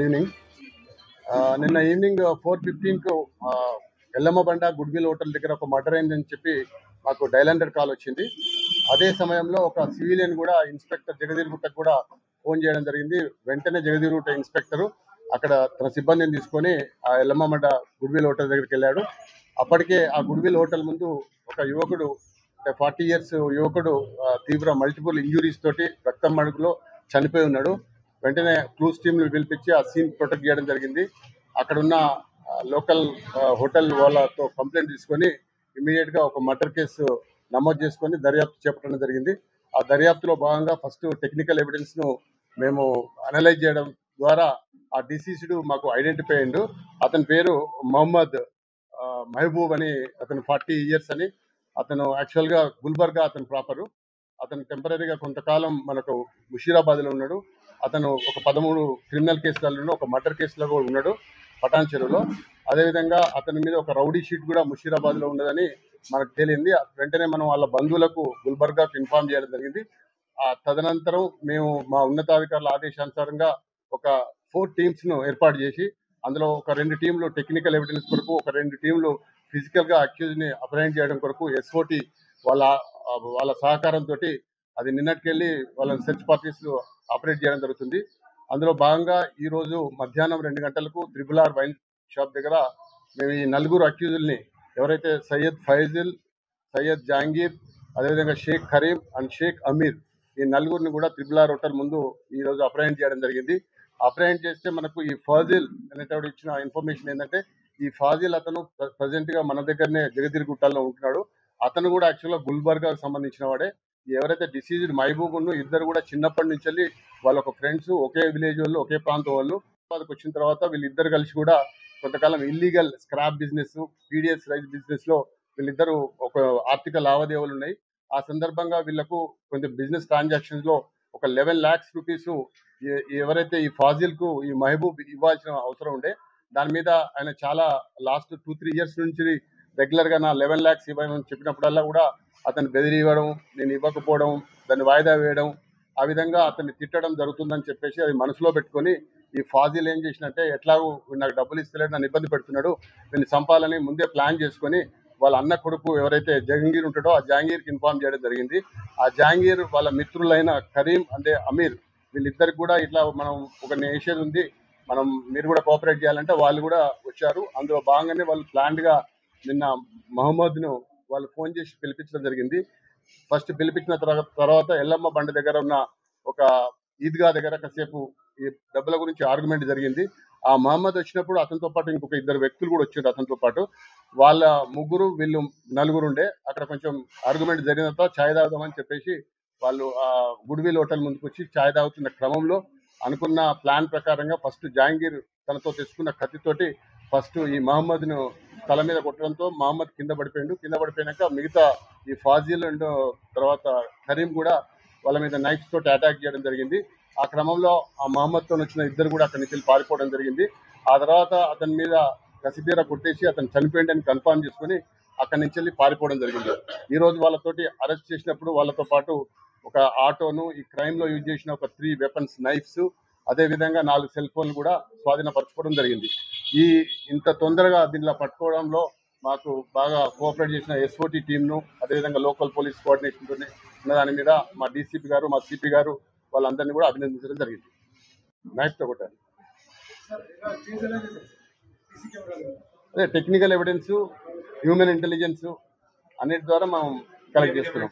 Good evening. నిన్న evening 4:15కు Yellammabanda goodwill hotel దగ్గర ఒక మర్డర్ అయిందని చెప్పి మాకు డయల్ 100 కాల్ వచ్చింది. అదే సమయంలో ఒక సివిలియన్ కూడా ఇన్స్పెక్టర్ జగదీర్గుట్టకు కూడా ఫోన్ చేయడం జరిగింది. వెంటనే జగదీర్గుట్ట ఇన్స్పెక్టర్ అక్కడ తన సిబ్బందిని తీసుకొని ఆ ఎల్లమ్మబండ గుడ్విల్ హోటల్ దగ్గరికి వెళ్ళాడు. అప్పటికే ఆ గుడ్విల్ హోటల్ ముందు ఒక యువకుడు 40 ఇయర్స్ యువకుడు తీవ్ర మల్టిపుల్ ఇంజురీస్ తోటి రక్తం మడుగులో చనిపోయి ఉన్నాడు. వెంటనే క్లూస్ టీమ్ పిలిపించి ఆ సీన్ ప్రొటెక్ట్ చేయడం జరిగింది. అక్కడున్న లోకల్ హోటల్ వాళ్ళతో కంప్లైంట్ తీసుకొని ఇమీడియట్ గా ఒక మర్డర్ కేసు నమోదు చేసుకొని దర్యాప్తు చేపట్టడం జరిగింది. ఆ దర్యాప్తులో భాగంగా ఫస్ట్ టెక్నికల్ ఎవిడెన్స్ ను మేము అనలైజ్ చేయడం ద్వారా ఆ డిసీజ్డ్ మాకు ఐడెంటిఫై అయ్యిండు. అతని పేరు మహమ్మద్ మహబూబ్ అని, అతను 40 ఇయర్స్ అని. అతను యాక్చువల్ గా గుల్బర్గా అతను ప్రాపరు. అతను టెంపరీగా కొంతకాలం మనకు ముషీరాబాద్ లో ఉన్నాడు. అతను ఒక 13 క్రిమినల్ కేసులలో ఒక మర్డర్ కేసులో కూడా ఉన్నాడు పటాన్ చెరువులో. అదేవిధంగా అతని మీద ఒక రౌడీ షీట్ కూడా ముషీరాబాద్ లో ఉన్నదని మనకు తేలింది. వెంటనే మనం వాళ్ళ బంధువులకు గుల్బర్గాకు ఇన్ఫార్మ్ చేయడం జరిగింది. తదనంతరం మేము మా ఉన్నతాధికారుల ఆదేశానుసారంగా ఒక 4 టీమ్స్ ను ఏర్పాటు చేసి అందులో ఒక 2 టీంలు టెక్నికల్ ఎవిడెన్స్ కొరకు, ఒక 2 టీంలు ఫిజికల్ గా అక్యూజ్ ని అప్రహెండ్ చేయడం కొరకు SOT వాళ్ళ సహకారంతో అది నిన్నటికెళ్ళి వాళ్ళ సెర్చ్ పార్టీస్ ఆపరేట్ చేయడం జరుగుతుంది. అందులో భాగంగా ఈ రోజు మధ్యాహ్నం 2 గంటలకు RRR వైన్ షాప్ దగ్గర మేము ఈ 4 అక్యూజుల్ని, ఎవరైతే సయ్యద్ ఫైజిల్, సయ్యద్ జహాంగీర్, అదేవిధంగా షేక్ కరీం అండ్ షేక్ అమీర్, ఈ 4గురిని కూడా RRR హోటల్ ముందు ఈ రోజు అప్రహెండ్ చేయడం జరిగింది. అప్రహెండ్ చేస్తే మనకు ఈ ఫాజిల్ అనేటప్పుడు ఇచ్చిన ఇన్ఫర్మేషన్ ఏంటంటే, ఈ ఫాజిల్ అతను ప్రజెంట్ గా మన దగ్గరనే జగదీర్గుట్టలో ఉంటున్నాడు. అతను కూడా యాక్చువల్ గా గుల్బర్గాకు సంబంధించిన వాడే. ఎవరైతే డిసీజ్డ్ మహబూబ్ వీళ్ళిద్దరు కూడా చిన్నప్పటి నుంచి వాళ్ళ ఒక ఫ్రెండ్స్, ఒకే విలేజ్ వాళ్ళు, ఒకే ప్రాంతం వాళ్ళు. వచ్చిన తర్వాత వీళ్ళిద్దరు కలిసి కూడా కొంతకాలం illegal scrap business, PDS rice business లో వీళ్ళిద్దరు ఒక ఆర్థిక లావాదేవీలు ఉన్నాయి. ఆ సందర్భంగా వీళ్ళకు కొంచెం బిజినెస్ ట్రాన్సాక్షన్స్ లో ఒక 11 lakhs రూపీస్ ఎవరైతే ఈ ఫాజిల్ కు ఈ మహబూబ్ ఇవ్వాల్సిన అవసరం ఉండే, దాని మీద ఆయన చాలా లాస్ట్ 2-3 ఇయర్స్ నుంచి రెగ్యులర్ గా నా 11 lakhs ఇవ్వమని చెప్పినప్పుడల్లా కూడా అతను బెదిరి ఇవ్వడం, నేను ఇవ్వకపోవడం, దాన్ని వాయిదా వేయడం, ఆ విధంగా అతన్ని తిట్టడం జరుగుతుందని చెప్పేసి అది మనసులో పెట్టుకొని ఈ ఫాజిల్ ఏం చేసినట్టే, ఎట్లాగూ నాకు డబ్బులు ఇస్తలేడు, నన్ను ఇబ్బంది పెడుతున్నాడు, దీన్ని చంపాలని ముందే ప్లాన్ చేసుకొని వాళ్ళ అన్న కొడుకు ఎవరైతే జహంగీర్ ఉంటాడో ఆ జహాంగీర్కి ఇన్ఫార్మ్ చేయడం జరిగింది. ఆ జహాంగీర్ వాళ్ళ మిత్రులైన కరీం అంటే అమీర్, వీళ్ళిద్దరికి కూడా ఇట్లా మనం ఒక నేషేది ఉంది, మీరు కూడా కోఆపరేట్ చేయాలంటే వాళ్ళు కూడా వచ్చారు. అందులో భాగంగానే వాళ్ళు ప్లాన్డ్ గా నిన్న మహమ్మద్ ను వాళ్ళు ఫోన్ చేసి పిలిపించడం జరిగింది. ఫస్ట్ పిలిపించిన తర్వాత ఎల్లమ్మ బండ దగ్గర ఉన్న ఒక ఈద్గా దగ్గర కాసేపు ఈ డబ్బుల గురించి ఆర్గ్యుమెంట్ జరిగింది. ఆ మహమ్మద్ వచ్చినప్పుడు అతనితో పాటు ఇంకొక 2 వ్యక్తులు కూడా వచ్చారు అతనితో పాటు. వాళ్ళ ముగ్గురు, వీళ్ళు 4 ఉండే. అక్కడ కొంచెం ఆర్గ్యుమెంట్ జరిగిన తర్వాత ఛాయ్ తాగుదామని చెప్పేసి వాళ్ళు ఆ గుడ్విల్ హోటల్ ముందుకు వచ్చి ఛాయ్ తాగుతున్న క్రమంలో అనుకున్న ప్లాన్ ప్రకారంగా ఫస్ట్ జహాంగీర్ తనతో తెచ్చుకున్న కత్తితోటి ఫస్ట్ ఈ మహమ్మద్ ను తల మీద కొట్టడంతో మహమ్మద్ కింద పడిపోయాడు. కింద పడిపోయినాక మిగతా ఈ ఫాజిల్ అండ్ తర్వాత కరీం కూడా వాళ్ళ మీద నైఫ్స్ తోటి అటాక్ చేయడం జరిగింది. ఆ క్రమంలో ఆ మహమ్మద్ తో వచ్చిన ఇద్దరు కూడా అక్కడి నుంచి పారిపోవడం జరిగింది. ఆ తర్వాత అతని మీద కసితీర కొట్టేసి అతను చనిపోయిందని కన్ఫర్మ్ చేసుకుని అక్కడి నుంచి వెళ్ళి పారిపోవడం జరిగింది. ఈ రోజు వాళ్ళతోటి అరెస్ట్ చేసినప్పుడు వాళ్ళతో పాటు ఒక ఆటోను, ఈ క్రైమ్ లో యూజ్ చేసిన ఒక 3 వెపన్స్ నైఫ్స్, అదే విధంగా 4 సెల్ ఫోన్లు కూడా స్వాధీనపరచుకోవడం జరిగింది. ఇంత తొందరగా దీనిలో పట్టుకోవడంలో మాకు బాగా కోఆపరేట్ చేసిన SOT టీంను, అదేవిధంగా లోకల్ పోలీస్ కోఆర్డినేషన్ ఉన్న దాని మీద మా DCP గారు, మా CP గారు వాళ్ళందరినీ కూడా అభినందించడం జరిగింది. నైఫ్ తో కొట్టారు. అదే టెక్నికల్ ఎవిడెన్స్, హ్యూమన్ ఇంటెలిజెన్స్ అన్నిటి ద్వారా మనం కలెక్ట్ చేసుకున్నాం.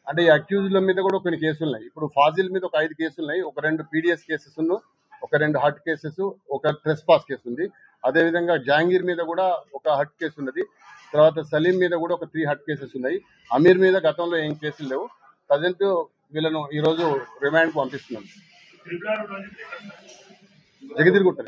అంటే ఈ అక్యూజ్ల మీద కూడా కొన్ని కేసులు ఉన్నాయి. ఇప్పుడు ఫాజిల్ మీద ఒక 5 కేసులు ఉన్నాయి. ఒక 2 PDS కేసెస్ ఉన్నాయి, ఒక 2 హర్ట్ కేసెస్, ఒక ట్రెస్పాస్ కేసు ఉంది. అదేవిధంగా జహాంగీర్ మీద కూడా ఒక హర్ట్ కేసు ఉన్నది. తర్వాత సలీం మీద కూడా ఒక 3 హర్ట్ కేసెస్ ఉన్నాయి. అమీర్ మీద గతంలో ఏం కేసులు లేవు. ప్రజెంట్ వీళ్ళను ఈ రోజు రిమాండ్ కు పంపిస్తున్నాం. జగదీర్గుట్ట.